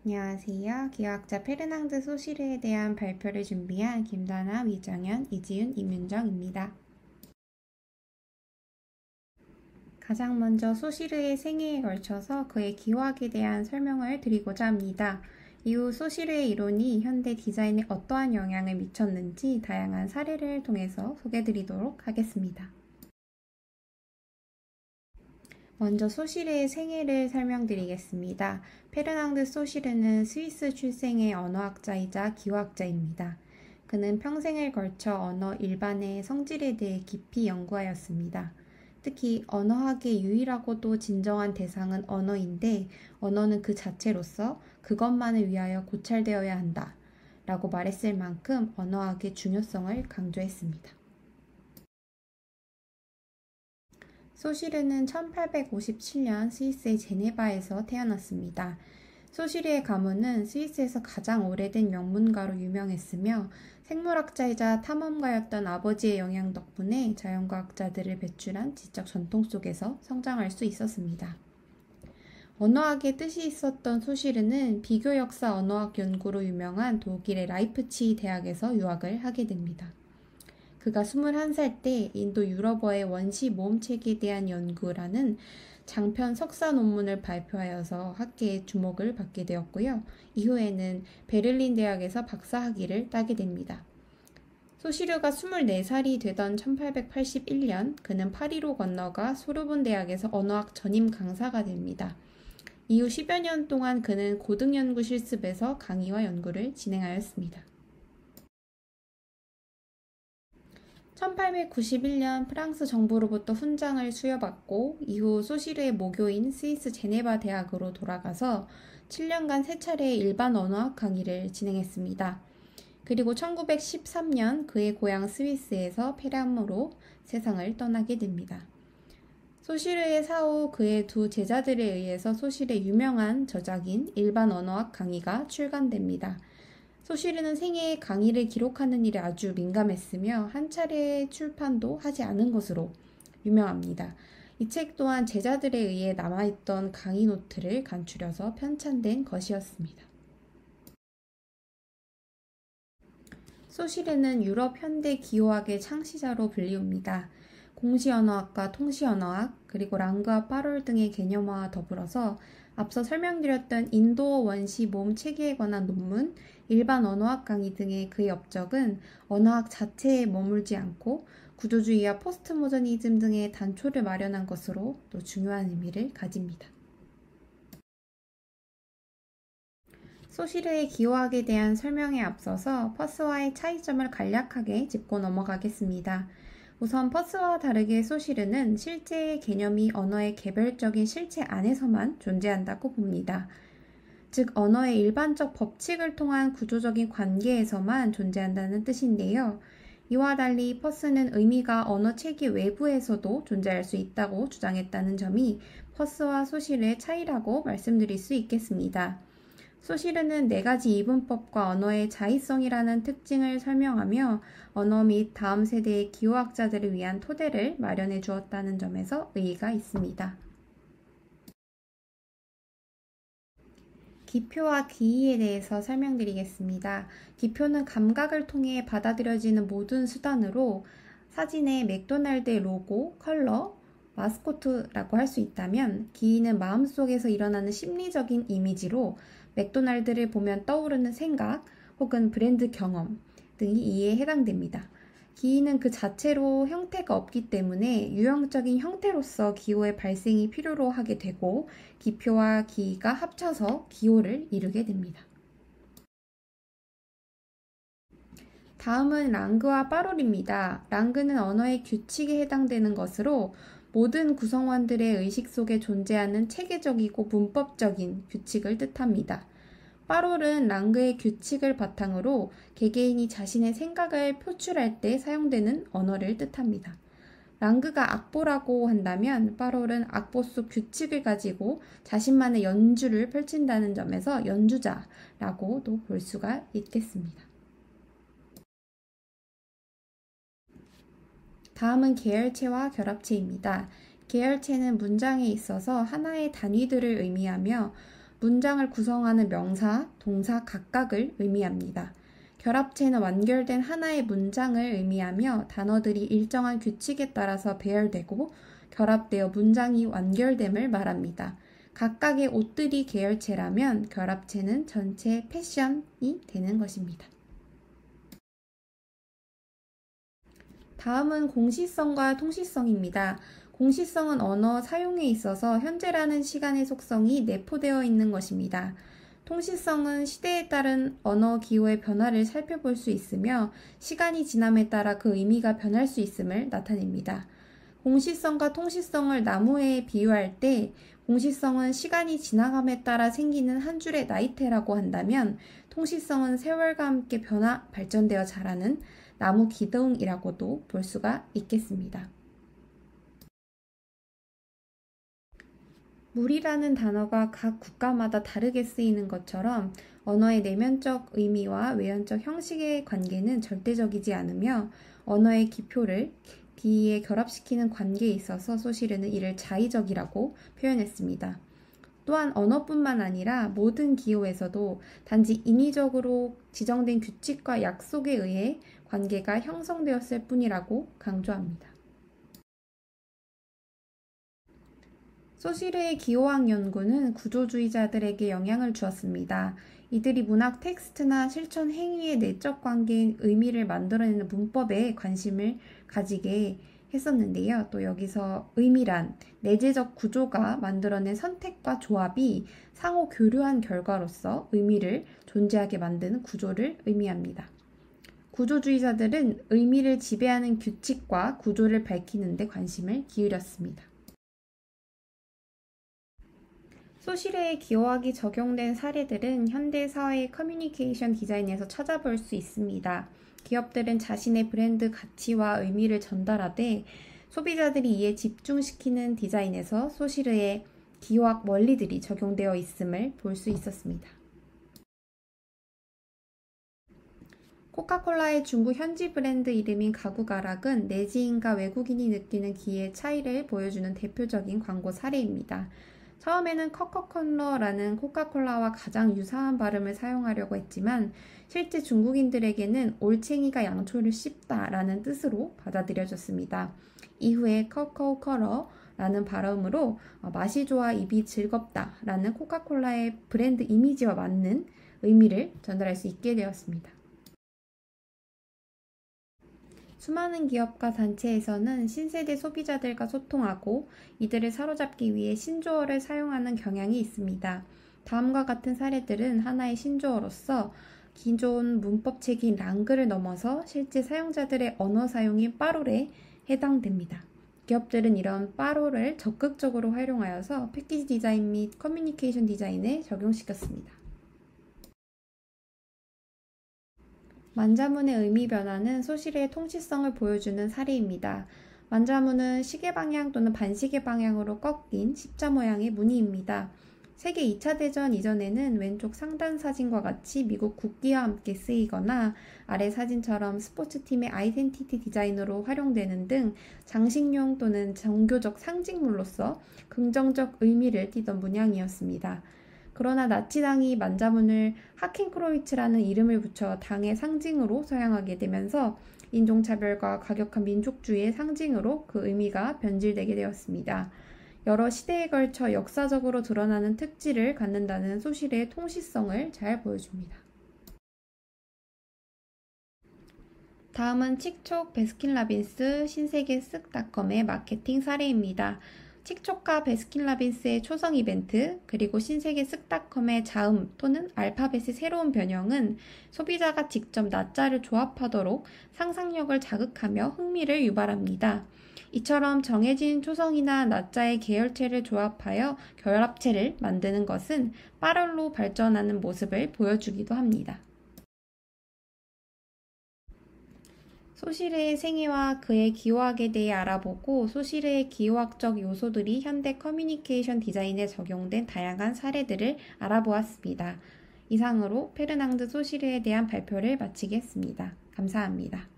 안녕하세요. 기하학자 페르낭드 소시르에 대한 발표를 준비한 김다나, 위정현, 이지윤, 임윤정입니다. 가장 먼저 소시르의 생애에 걸쳐서 그의 기호학에 대한 설명을 드리고자 합니다. 이후 소시르의 이론이 현대 디자인에 어떠한 영향을 미쳤는지 다양한 사례를 통해서 소개드리도록 하겠습니다. 먼저 소시르의 생애를 설명드리겠습니다. 페르낭드 소시르는 스위스 출생의 언어학자이자 기호학자입니다. 그는 평생을 걸쳐 언어 일반의 성질에 대해 깊이 연구하였습니다. 특히 언어학의 유일하고도 진정한 대상은 언어인데 언어는 그 자체로서 그것만을 위하여 고찰되어야 한다 라고 말했을 만큼 언어학의 중요성을 강조했습니다. 소시르는 1857년 스위스의 제네바에서 태어났습니다. 소시르의 가문은 스위스에서 가장 오래된 명문가로 유명했으며 생물학자이자 탐험가였던 아버지의 영향 덕분에 자연과학자들을 배출한 지적 전통 속에서 성장할 수 있었습니다. 언어학에 뜻이 있었던 소시르는 비교역사 언어학 연구로 유명한 독일의 라이프치히 대학에서 유학을 하게 됩니다. 그가 21살 때 인도 유럽어의 원시 모음책에 대한 연구라는 장편 석사 논문을 발표하여서 학계의 주목을 받게 되었고요. 이후에는 베를린 대학에서 박사학위를 따게 됩니다. 소시르가 24살이 되던 1881년 그는 파리로 건너가 소르본 대학에서 언어학 전임 강사가 됩니다. 이후 10여 년 동안 그는 고등연구 실습에서 강의와 연구를 진행하였습니다. 1891년 프랑스 정부로부터 훈장을 수여받고 이후 소시르의 모교인 스위스 제네바 대학으로 돌아가서 7년간 3차례의 일반 언어학 강의를 진행했습니다. 그리고 1913년 그의 고향 스위스에서 폐렴으로 세상을 떠나게 됩니다. 소시르의 사후 그의 두 제자들에 의해서 소시르의 유명한 저작인 일반 언어학 강의가 출간됩니다. 소시르는 생애에 강의를 기록하는 일에 아주 민감했으며 한 차례의 출판도 하지 않은 것으로 유명합니다. 이 책 또한 제자들에 의해 남아있던 강의 노트를 간추려서 편찬된 것이었습니다. 소시르는 유럽 현대 기호학의 창시자로 불리웁니다. 공시언어학과 통시언어학, 그리고 랑그와 파롤 등의 개념화와 더불어서 앞서 설명드렸던 인도어 원시 모음 체계에 관한 논문, 일반 언어학 강의 등의 그의 업적은 언어학 자체에 머물지 않고 구조주의와 포스트모더니즘 등의 단초를 마련한 것으로 또 중요한 의미를 가집니다. 소시르의 기호학에 대한 설명에 앞서서 퍼스와의 차이점을 간략하게 짚고 넘어가겠습니다. 우선 퍼스와 다르게 소시르는 실제의 개념이 언어의 개별적인 실체 안에서만 존재한다고 봅니다. 즉 언어의 일반적 법칙을 통한 구조적인 관계에서만 존재한다는 뜻인데요. 이와 달리 퍼스는 의미가 언어 체계 외부에서도 존재할 수 있다고 주장했다는 점이 퍼스와 소시르의 차이라고 말씀드릴 수 있겠습니다. 소시르는 4가지 이분법과 언어의 자의성이라는 특징을 설명하며 언어 및 다음 세대의 기호학자들을 위한 토대를 마련해 주었다는 점에서 의의가 있습니다. 기표와 기의에 대해서 설명드리겠습니다. 기표는 감각을 통해 받아들여지는 모든 수단으로 사진의 맥도날드의 로고, 컬러, 마스코트라고 할 수 있다면 기의는 마음속에서 일어나는 심리적인 이미지로 맥도날드를 보면 떠오르는 생각 혹은 브랜드 경험 등이 이에 해당됩니다. 기의는 그 자체로 형태가 없기 때문에 유형적인 형태로서 기호의 발생이 필요로 하게 되고 기표와 기의가 합쳐서 기호를 이루게 됩니다. 다음은 랑그와 파롤입니다. 랑그는 언어의 규칙에 해당되는 것으로 모든 구성원들의 의식 속에 존재하는 체계적이고 문법적인 규칙을 뜻합니다. 파롤은 랑그의 규칙을 바탕으로 개개인이 자신의 생각을 표출할 때 사용되는 언어를 뜻합니다. 랑그가 악보라고 한다면 파롤은 악보 속 규칙을 가지고 자신만의 연주를 펼친다는 점에서 연주자라고도 볼 수가 있겠습니다. 다음은 계열체와 결합체입니다. 계열체는 문장에 있어서 하나의 단위들을 의미하며 문장을 구성하는 명사, 동사 각각을 의미합니다. 결합체는 완결된 하나의 문장을 의미하며 단어들이 일정한 규칙에 따라서 배열되고 결합되어 문장이 완결됨을 말합니다. 각각의 옷들이 계열체라면 결합체는 전체 패션이 되는 것입니다. 다음은 공시성과 통시성입니다. 공시성은 언어 사용에 있어서 현재라는 시간의 속성이 내포되어 있는 것입니다. 통시성은 시대에 따른 언어 기호의 변화를 살펴볼 수 있으며 시간이 지남에 따라 그 의미가 변할 수 있음을 나타냅니다. 공시성과 통시성을 나무에 비유할 때 공시성은 시간이 지나감에 따라 생기는 한 줄의 나이테라고 한다면 통시성은 세월과 함께 변화, 발전되어 자라는 나무 기둥이라고도 볼 수가 있겠습니다. 물이라는 단어가 각 국가마다 다르게 쓰이는 것처럼 언어의 내면적 의미와 외연적 형식의 관계는 절대적이지 않으며 언어의 기표를 기에 결합시키는 관계에 있어서 소시르는 이를 자의적이라고 표현했습니다. 또한 언어뿐만 아니라 모든 기호에서도 단지 인위적으로 지정된 규칙과 약속에 의해 관계가 형성되었을 뿐이라고 강조합니다. 소시르의 기호학 연구는 구조주의자들에게 영향을 주었습니다. 이들이 문학 텍스트나 실천 행위의 내적 관계인 의미를 만들어내는 문법에 관심을 가지게 했었는데요. 또 여기서 의미란 내재적 구조가 만들어낸 선택과 조합이 상호 교류한 결과로서 의미를 존재하게 만드는 구조를 의미합니다. 구조주의자들은 의미를 지배하는 규칙과 구조를 밝히는 데 관심을 기울였습니다. 소시르의 기호학이 적용된 사례들은 현대 사회의 커뮤니케이션 디자인에서 찾아볼 수 있습니다. 기업들은 자신의 브랜드 가치와 의미를 전달하되 소비자들이 이에 집중시키는 디자인에서 소시르의 기호학 원리들이 적용되어 있음을 볼 수 있었습니다. 코카콜라의 중국 현지 브랜드 이름인 가구가락은 내지인과 외국인이 느끼는 기의 차이를 보여주는 대표적인 광고 사례입니다. 처음에는 커커컬러라는 코카콜라와 가장 유사한 발음을 사용하려고 했지만 실제 중국인들에게는 올챙이가 양초를 씹다라는 뜻으로 받아들여졌습니다. 이후에 커커컬러라는 발음으로 맛이 좋아 입이 즐겁다라는 코카콜라의 브랜드 이미지와 맞는 의미를 전달할 수 있게 되었습니다. 수많은 기업과 단체에서는 신세대 소비자들과 소통하고 이들을 사로잡기 위해 신조어를 사용하는 경향이 있습니다. 다음과 같은 사례들은 하나의 신조어로서 기존 문법책인 랑글을 넘어서 실제 사용자들의 언어 사용인 빠롤에 해당됩니다. 기업들은 이런 빠롤을 적극적으로 활용하여서 패키지 디자인 및 커뮤니케이션 디자인에 적용시켰습니다. 만자문의 의미 변화는 소시르의 통치성을 보여주는 사례입니다. 만자문은 시계 방향 또는 반시계 방향으로 꺾인 십자 모양의 무늬입니다. 세계 2차 대전 이전에는 왼쪽 상단 사진과 같이 미국 국기와 함께 쓰이거나 아래 사진처럼 스포츠팀의 아이덴티티 디자인으로 활용되는 등 장식용 또는 종교적 상징물로서 긍정적 의미를 띠던 문양이었습니다. 그러나 나치당이 만자문을 하켄크로이츠라는 이름을 붙여 당의 상징으로 사용하게 되면서 인종차별과 과격한 민족주의의 상징으로 그 의미가 변질되게 되었습니다. 여러 시대에 걸쳐 역사적으로 드러나는 특질을 갖는다는 소시르의 통시성을 잘 보여줍니다. 다음은 칙촉, 베스킨라빈스, 신세계 쓱닷컴의 마케팅 사례입니다. 칙촉과 베스킨라빈스의 초성 이벤트, 그리고 신세계 쓱닷컴의 자음 또는 알파벳의 새로운 변형은 소비자가 직접 낮자를 조합하도록 상상력을 자극하며 흥미를 유발합니다. 이처럼 정해진 초성이나 낮자의 계열체를 조합하여 결합체를 만드는 것은 빠를로 발전하는 모습을 보여주기도 합니다. 소시르의 생애와 그의 기호학에 대해 알아보고 소시르의 기호학적 요소들이 현대 커뮤니케이션 디자인에 적용된 다양한 사례들을 알아보았습니다. 이상으로 페르낭드 소시르에 대한 발표를 마치겠습니다. 감사합니다.